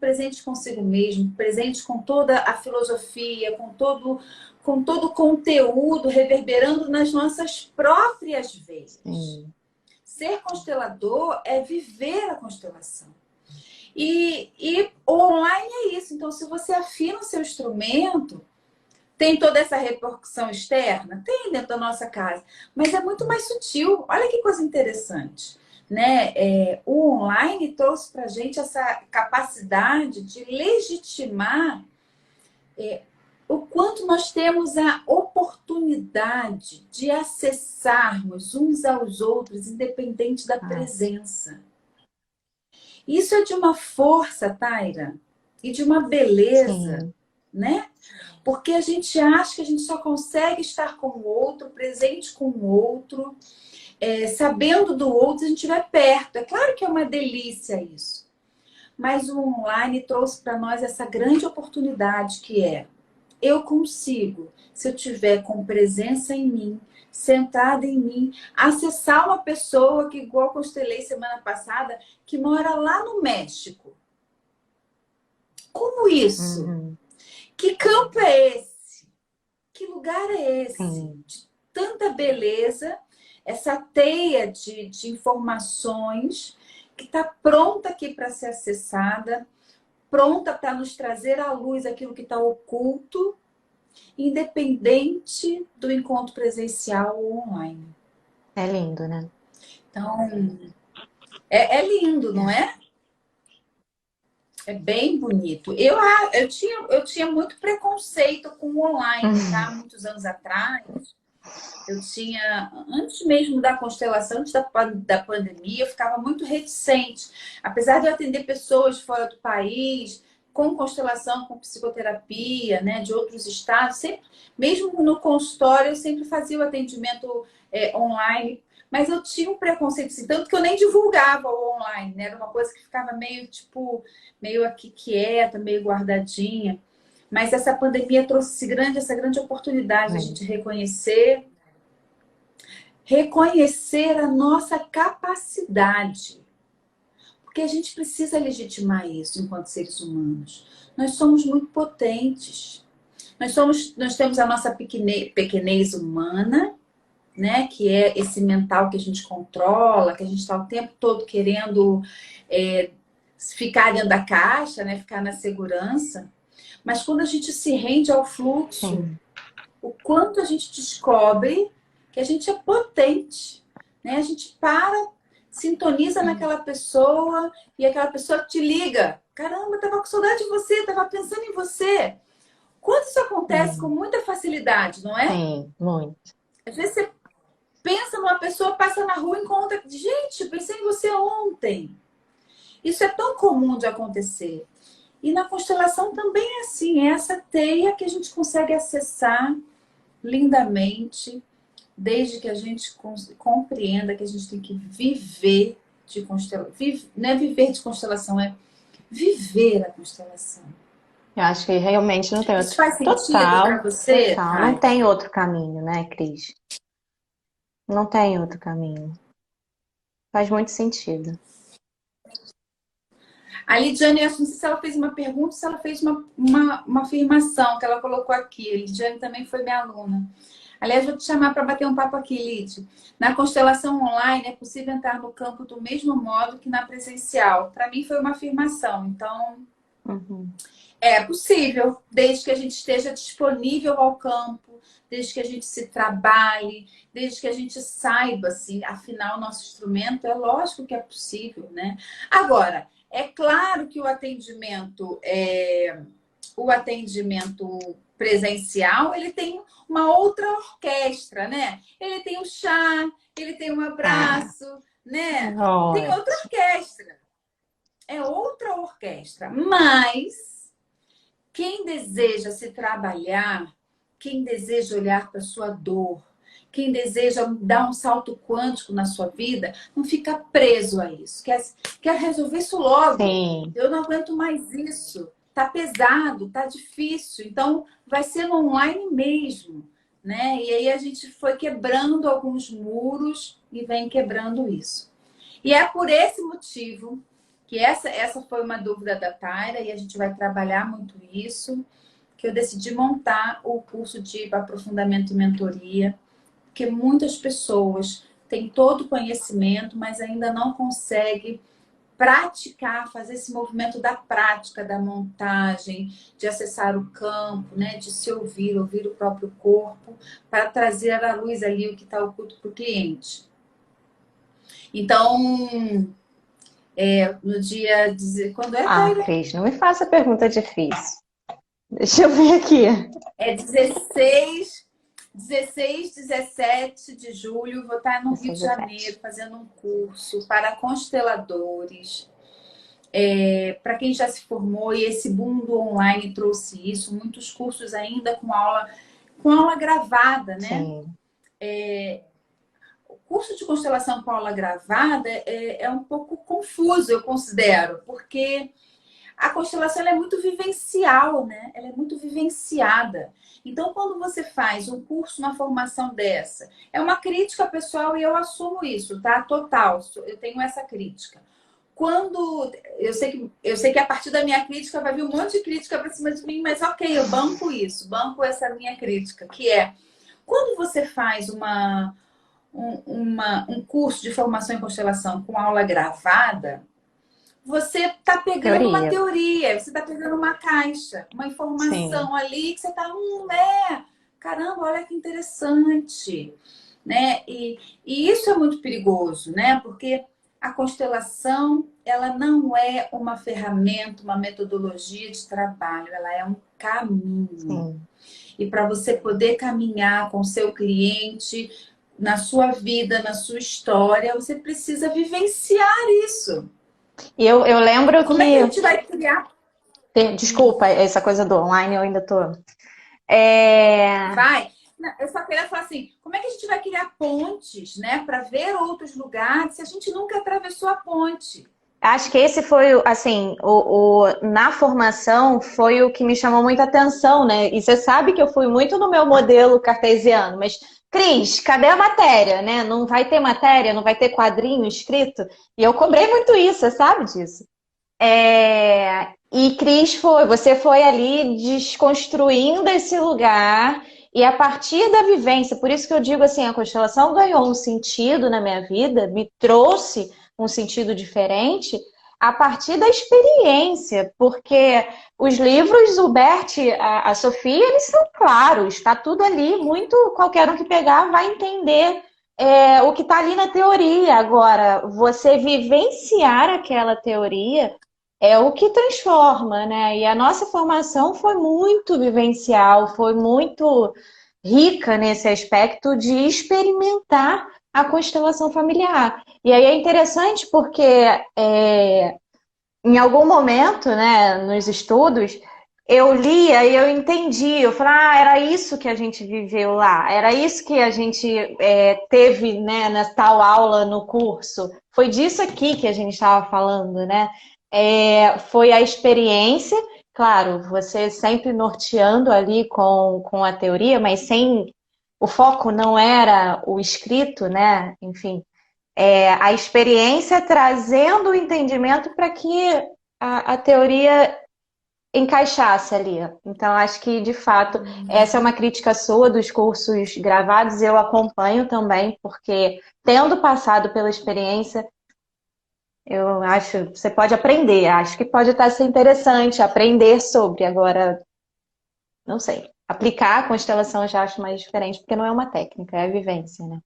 Presente consigo mesmo, presente com toda a filosofia, com todo o conteúdo reverberando nas nossas próprias veias. Sim. Ser constelador é viver a constelação. E o online é isso. Então, se você afina o seu instrumento, tem toda essa repercussão externa? Tem dentro da nossa casa, mas é muito mais sutil. Olha que coisa interessante. Né? O online trouxe para a gente essa capacidade de legitimar o quanto nós temos a oportunidade de acessarmos uns aos outros, independente da Ah, presença. Isso é de uma força, Taira, e de uma beleza, sim. né? Porque a gente acha que a gente só consegue estar com o outro, presente com o outro, sabendo do outro se a gente estiver perto. É claro que é uma delícia isso. Mas o online trouxe para nós essa grande oportunidade que é: eu consigo, se eu tiver com presença em mim, sentada em mim, acessar uma pessoa que, igual eu constelei semana passada, que mora lá no México. Como isso? Uhum. Que campo é esse? Que lugar é esse? Sim. De tanta beleza, essa teia de informações que está pronta aqui para ser acessada, pronta para nos trazer à luz aquilo que está oculto, independente do encontro presencial ou online. É lindo, né? Então, é lindo, não é? É bem bonito. Eu tinha muito preconceito com o online, tá? Muitos anos atrás. Eu tinha, antes mesmo da constelação, antes da pandemia, eu ficava muito reticente. Apesar de eu atender pessoas fora do país, com constelação, com psicoterapia, né, de outros estados, sempre, mesmo no consultório, eu sempre fazia o atendimento online, mas eu tinha um preconceito, assim, tanto que eu nem divulgava o online, né? Era uma coisa que ficava meio, tipo, meio aqui quieta, meio guardadinha. Mas essa pandemia trouxe essa grande oportunidade de a gente reconhecer a nossa capacidade. Porque a gente precisa legitimar isso enquanto seres humanos. Nós somos muito potentes. Nós temos a nossa pequenez humana, né? Que é esse mental que a gente controla, que a gente está o tempo todo querendo ficar dentro da caixa, né? Ficar na segurança. Mas quando a gente se rende ao fluxo, Sim. o quanto a gente descobre que a gente é potente, né? A gente sintoniza naquela pessoa e aquela pessoa te liga. Caramba, tava com saudade de você, tava pensando em você. Quando isso acontece com muita facilidade, não é? Sim, muito. Às vezes você pensa numa pessoa, passa na rua e encontra. Gente, eu pensei em você ontem. Isso é tão comum de acontecer. E na constelação também é assim, é essa teia que a gente consegue acessar lindamente, desde que a gente compreenda que a gente tem que viver de constelação. Não é viver de constelação, é viver a constelação. Eu acho que realmente não tem Isso outro. faz sentido para Total, você, total. Não Thay? tem outro caminho, né, Cris? Não tem outro caminho. Faz muito sentido. A Lidiane, eu não sei se ela fez uma pergunta ou se ela fez uma afirmação que ela colocou aqui. A Lidiane também foi minha aluna. Aliás, vou te chamar para bater um papo aqui, Lid. Na constelação online é possível entrar no campo do mesmo modo que na presencial. Para mim foi uma afirmação. Então, Uhum. é possível, desde que a gente esteja disponível ao campo, desde que a gente se trabalhe, desde que a gente saiba, assim, afinal, nosso instrumento, é lógico que é possível, né? Agora, é claro que o atendimento presencial, ele tem uma outra orquestra, né? Ele tem o chá, ele tem um Ah, abraço, né? Tem outra ótimo. orquestra. É outra orquestra. Mas quem deseja se trabalhar, quem deseja olhar para sua dor, quem deseja dar um salto quântico na sua vida, não fica preso a isso. Quer resolver isso logo. Sim. Eu não aguento mais isso. Tá pesado, tá difícil. Então, vai ser no online mesmo, né? E aí a gente foi quebrando alguns muros e vem quebrando isso. E é por esse motivo que essa foi uma dúvida da Taira e a gente vai trabalhar muito isso, que eu decidi montar o curso de aprofundamento e mentoria, porque muitas pessoas têm todo o conhecimento, mas ainda não conseguem praticar, fazer esse movimento da prática, da montagem, de acessar o campo, né, de se ouvir, ouvir o próprio corpo, para trazer à luz ali o que está oculto para o cliente. Então, no dia... Quando é, Ah, Taira? Cris, não me faça pergunta difícil. Deixa eu ver aqui. É 16, 17 de julho, vou estar no Rio de 17. Janeiro fazendo um curso para consteladores. Para quem já se formou, e esse boom do online trouxe isso, muitos cursos ainda com aula gravada, né? Sim. O curso de constelação com aula gravada é um pouco confuso, eu considero, porque a constelação ela é muito vivencial, né? Ela é muito vivenciada. Então, quando você faz um curso, uma formação dessa, é uma crítica pessoal e eu assumo isso, tá? Total, eu tenho essa crítica. Quando eu sei que a partir da minha crítica vai vir um monte de crítica para cima de mim, mas ok, eu banco isso, banco essa minha crítica, que é quando você faz um curso de formação em constelação com aula gravada, você está pegando uma Teoria. teoria, você está pegando uma caixa, uma Sim. informação ali que você está, caramba, olha que interessante, né? E isso é muito perigoso, né? Porque a constelação, ela não é uma ferramenta, uma metodologia de trabalho, ela é um caminho. Sim. E para você poder caminhar com o seu cliente, na sua vida, na sua história, você precisa vivenciar isso. E eu lembro Como é que a que. gente vai criar? Desculpa, essa coisa do online eu ainda tô. É, Vai. Eu só queria falar assim, como é que a gente vai criar pontes, né, para ver outros lugares se a gente nunca atravessou a ponte? Acho que esse foi, assim, na formação foi o que me chamou muita atenção, né? E você sabe que eu fui muito no meu modelo cartesiano, mas, Cris, cadê a matéria, né? Não vai ter matéria, não vai ter quadrinho escrito? E eu cobrei muito isso, você sabe disso. E Cris você foi ali desconstruindo esse lugar e a partir da vivência, por isso que eu digo assim, a constelação ganhou um sentido na minha vida, me trouxe um sentido diferente a partir da experiência, porque os livros, o Bert, a Sofia, eles são claros, está tudo ali, muito qualquer um que pegar vai entender o que está ali na teoria. Agora, você vivenciar aquela teoria é o que transforma, né? E a nossa formação foi muito vivencial, foi muito rica nesse aspecto de experimentar a constelação familiar. E aí é interessante porque em algum momento, né, nos estudos, eu lia e eu entendi. Eu falei, era isso que a gente viveu lá, era isso que a gente teve, né, na tal aula no curso. Foi disso aqui que a gente estava falando, né? Foi a experiência, claro, você sempre norteando ali com a teoria, mas sem o foco não era o escrito, né? Enfim, a experiência trazendo o entendimento para que a teoria encaixasse ali. Então, acho que, de fato, essa é uma crítica sua dos cursos gravados, eu acompanho também, porque tendo passado pela experiência, eu acho, você pode aprender, acho que pode até ser interessante aprender sobre, agora, não sei, aplicar a constelação eu já acho mais diferente, porque não é uma técnica, é a vivência, né?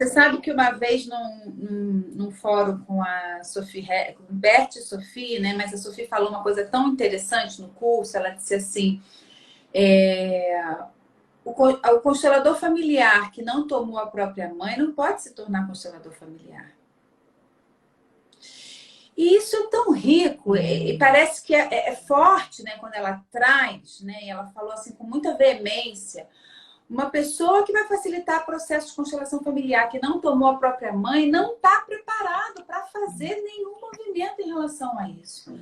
Você sabe que uma vez num fórum com a Sophie, com Bert e Sophie, né? Mas a Sophie falou uma coisa tão interessante no curso. Ela disse assim: é, o constelador familiar que não tomou a própria mãe não pode se tornar constelador familiar. E isso é tão rico, e parece que é forte, né? Quando ela traz, né? E ela falou assim com muita veemência. Uma pessoa que vai facilitar o processo de constelação familiar, que não tomou a própria mãe, não está preparado para fazer nenhum movimento em relação a isso.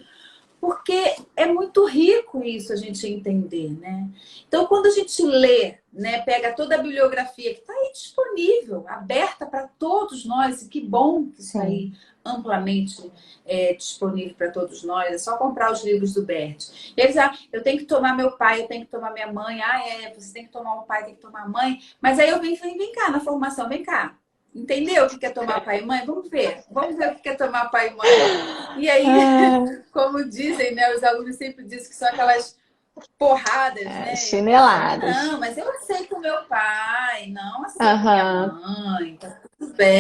Porque é muito rico isso a gente entender, né? Então, quando a gente lê, né, pega toda a bibliografia que está aí disponível, aberta para todos nós, e que bom que está aí amplamente disponível para todos nós, é só comprar os livros do Bert. E eles, eu tenho que tomar meu pai, eu tenho que tomar minha mãe, você tem que tomar o pai, tem que tomar a mãe, mas aí eu vem cá na formação, vem cá. Entendeu o que é tomar pai e mãe? Vamos ver o que é tomar pai e mãe. E aí, como dizem, né? Os alunos sempre dizem que são aquelas porradas, né? Chineladas. Não, mas eu aceito meu pai, não aceito minha mãe, tá tudo bem.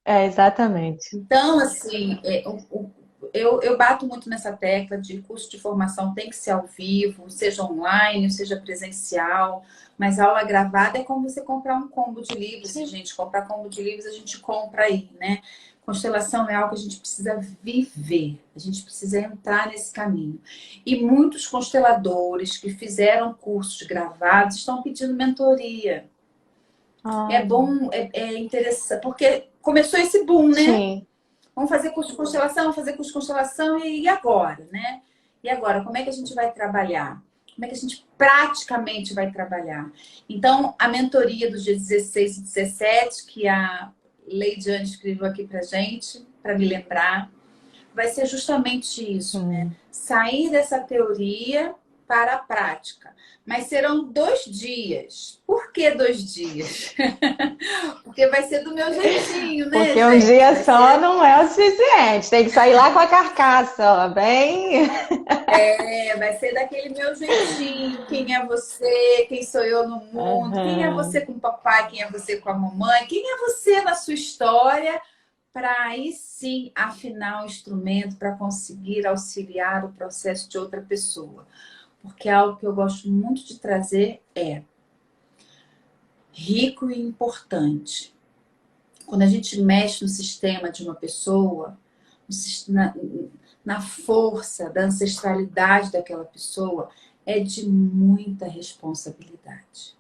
Exatamente. Então, assim, eu bato muito nessa tecla de curso de formação tem que ser ao vivo, seja online, seja presencial, mas aula gravada é como você comprar um combo de livros, e, gente, comprar combo de livros a gente compra aí, né? Constelação é algo que a gente precisa viver, a gente precisa entrar nesse caminho. E muitos consteladores que fizeram cursos gravados estão pedindo mentoria. É bom, é interessante, porque começou esse boom, né? Sim. Vamos fazer curso de constelação, vamos fazer curso de constelação e agora, né? E agora, como é que a gente vai trabalhar? Como é que a gente praticamente vai trabalhar? Então, a mentoria dos dias 16 e 17, que a Leidiane escreveu aqui pra gente, para me lembrar, vai ser justamente isso, né? Sair dessa teoria para a prática. Mas serão 2 dias. Por que 2 dias? Porque vai ser do meu jeitinho, né, Porque um gente? dia Vai só ser... não é o suficiente. Tem que sair lá com a carcaça, ó, bem. vai ser daquele meu jeitinho. Quem é você? Quem sou eu no mundo? Quem é você Aham. com o papai? Quem é você com a mamãe? Quem é você na sua história? Para aí sim afinar o instrumento para conseguir auxiliar o processo de outra pessoa. Porque algo que eu gosto muito de trazer é rico e importante. Quando a gente mexe no sistema de uma pessoa, na força da ancestralidade daquela pessoa, é de muita responsabilidade.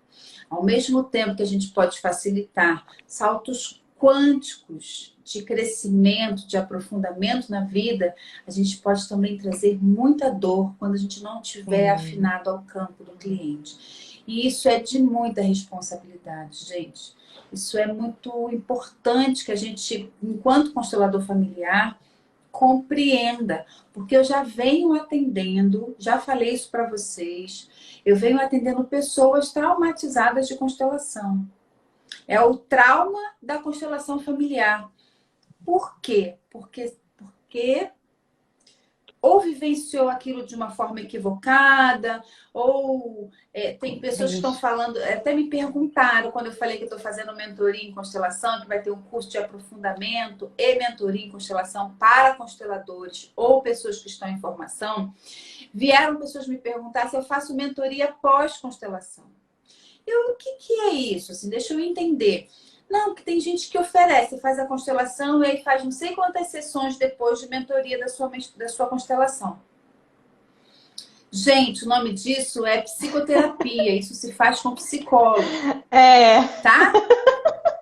Ao mesmo tempo que a gente pode facilitar saltos quânticos de crescimento, de aprofundamento na vida, a gente pode também trazer muita dor quando a gente não tiver Sim. afinado ao campo do cliente. E isso é de muita responsabilidade, gente. Isso é muito importante que a gente, enquanto constelador familiar, compreenda, porque eu já venho atendendo, já falei isso para vocês, eu venho atendendo pessoas traumatizadas de constelação. É o trauma da constelação familiar. Por quê? Porque ou vivenciou aquilo de uma forma equivocada, ou tem pessoas que estão Isso. falando, até me perguntaram quando eu falei que estou fazendo mentoria em constelação, que vai ter um curso de aprofundamento e mentoria em constelação para consteladores ou pessoas que estão em formação, vieram pessoas me perguntar se eu faço mentoria pós-constelação. O que é isso? Assim, deixa eu entender. Não, porque tem gente que oferece, faz a constelação e aí faz não sei quantas sessões depois de mentoria da sua constelação. Gente, o nome disso é psicoterapia. Isso se faz com psicólogo, É. tá?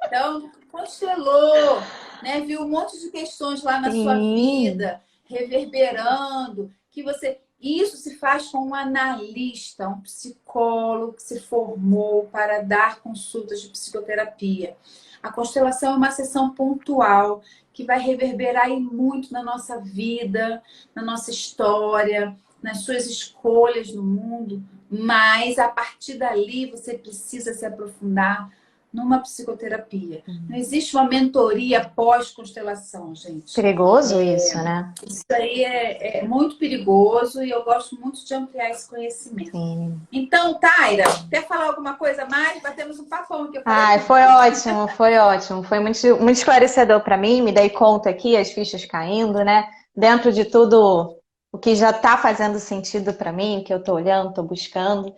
Então, constelou, né? Viu um monte de questões lá na sua Sim. vida, reverberando, que você... Isso se faz com um analista, um psicólogo que se formou para dar consultas de psicoterapia. A constelação é uma sessão pontual que vai reverberar aí muito na nossa vida, na nossa história, nas suas escolhas no mundo, mas a partir dali você precisa se aprofundar numa psicoterapia. Não existe uma mentoria pós-constelação, gente. Perigoso isso, né? Isso aí é muito perigoso e eu gosto muito de ampliar esse conhecimento. Sim. Então, Taira, quer falar alguma coisa mais? Batemos um papão que eu falei Ai, tudo. foi ótimo, foi ótimo. Foi muito, muito esclarecedor para mim. Me dei conta aqui, as fichas caindo, né? Dentro de tudo o que já está fazendo sentido para mim, que eu estou olhando, estou buscando.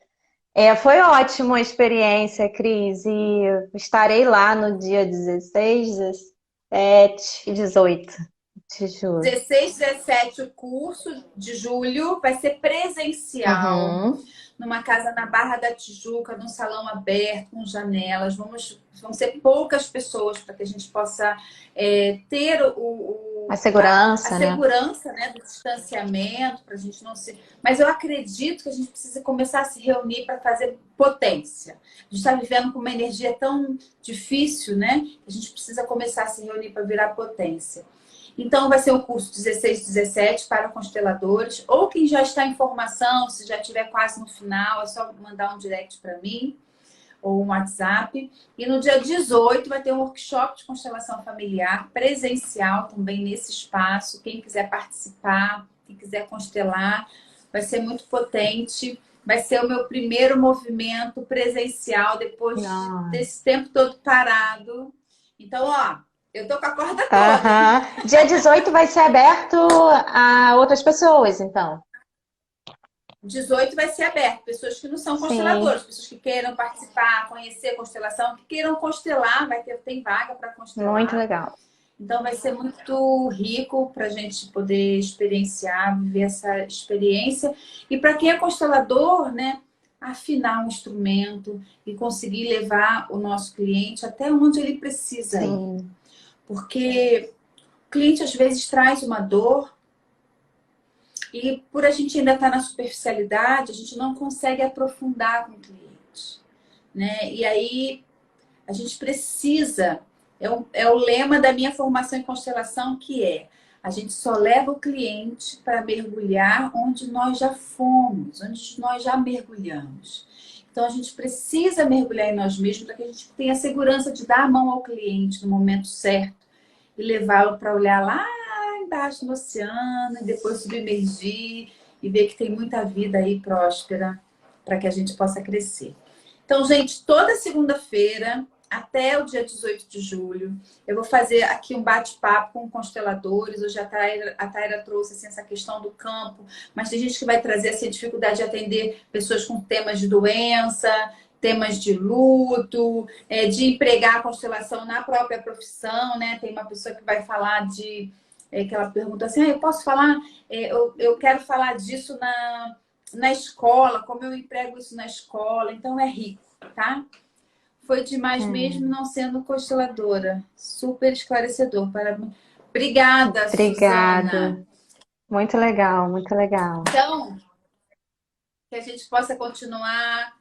Foi ótimo a experiência, Cris, e estarei lá no dia 16, 17 e 18, te juro. 16, 17, o curso de julho vai ser presencial, Uhum. numa casa na Barra da Tijuca, num salão aberto, com janelas. Vão ser poucas pessoas para que a gente possa ter A a segurança, né? segurança, né, do distanciamento, para a gente não se. Mas eu acredito que a gente precisa começar a se reunir para fazer potência. A gente está vivendo com uma energia tão difícil, né? A gente precisa começar a se reunir para virar potência. Então, vai ser o curso 16, 17 para consteladores, ou quem já está em formação, se já estiver quase no final, é só mandar um direct para mim, ou um WhatsApp. E no dia 18 vai ter um workshop de constelação familiar, presencial também nesse espaço. Quem quiser participar, quem quiser constelar, vai ser muito potente. Vai ser o meu primeiro movimento presencial depois Não. desse tempo todo parado. Então, ó, eu tô com a corda toda, hein? Aham. Dia 18 vai ser aberto a outras pessoas, então. 18 vai ser aberto. Pessoas que não são Sim, consteladores, pessoas que queiram participar, conhecer a constelação, que queiram constelar, tem vaga para muito constelar. legal. Então vai ser muito rico para a gente poder experienciar, viver essa experiência. E para quem é constelador, né, afinar um instrumento e conseguir levar o nosso cliente até onde ele precisa ir. Sim, Porque o cliente às vezes traz uma dor e por a gente ainda estar na superficialidade, a gente não consegue aprofundar com o cliente, né? E aí a gente precisa, é o lema da minha formação em constelação, que é A gente só leva o cliente para mergulhar onde nós já fomos, onde nós já mergulhamos. Então, a gente precisa mergulhar em nós mesmos para que a gente tenha a segurança de dar a mão ao cliente no momento certo e levá-lo para olhar lá embaixo no oceano e depois submergir e ver que tem muita vida aí próspera para que a gente possa crescer. Então, gente, toda segunda-feira, até o dia 18 de julho, eu vou fazer aqui um bate-papo com consteladores. Hoje a Taira trouxe assim, essa questão do campo, mas tem gente que vai trazer assim, a dificuldade de atender pessoas com temas de doença, temas de luto, de empregar a constelação na própria profissão, né? Tem uma pessoa que vai falar de... que ela pergunta assim, eu posso falar? Eu quero falar disso na escola, como eu emprego isso na escola. Então, é rico, tá? Foi demais mesmo não sendo consteladora. Super esclarecedor. Obrigada, Obrigada. Suzana. Muito legal, muito legal. Então, que a gente possa continuar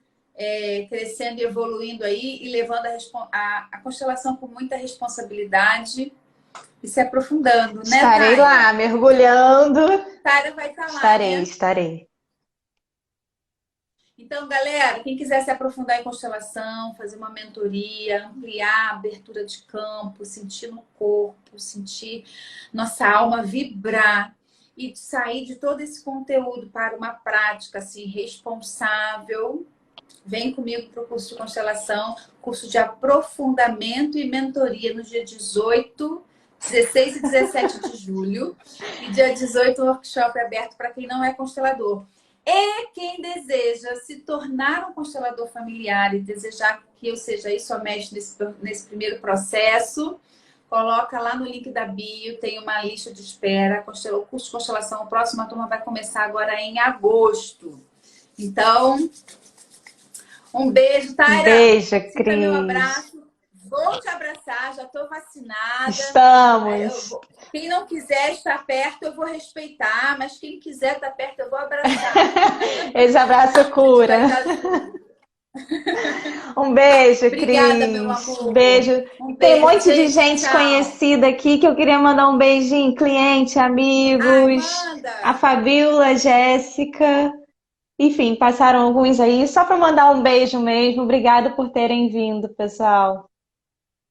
crescendo e evoluindo aí e levando a constelação com muita responsabilidade e se aprofundando, né, Estarei Taira? lá, mergulhando. Taira vai estar lá, Estarei, né? estarei. Então, galera, quem quiser se aprofundar em constelação, fazer uma mentoria, ampliar a abertura de campo, sentir no corpo, sentir nossa alma vibrar e sair de todo esse conteúdo para uma prática assim, responsável, vem comigo para o curso de constelação, curso de aprofundamento e mentoria no dia 18, 16 e 17 de julho. E dia 18, workshop aberto para quem não é constelador. E quem deseja se tornar um constelador familiar e desejar que eu seja aí sua mestre nesse primeiro processo, coloca lá no link da bio, tem uma lista de espera. O curso de constelação, a próxima turma vai começar agora em agosto. Então, um beijo, Taira. Um beijo, Sinta meu Cris. abraço. Vou te abraçar, já estou vacinada. Estamos. Quem não quiser estar perto, eu vou respeitar, mas quem quiser estar perto, eu vou abraçar. Esse abraço cura. Um beijo, Obrigada, Cris. meu amor. Beijo. Tem um monte de gente conhecida aqui que eu queria mandar um beijinho. Cliente, amigos. A Fabiola, a Jéssica. Enfim, passaram alguns aí. Só para mandar um beijo mesmo. Obrigada por terem vindo, pessoal.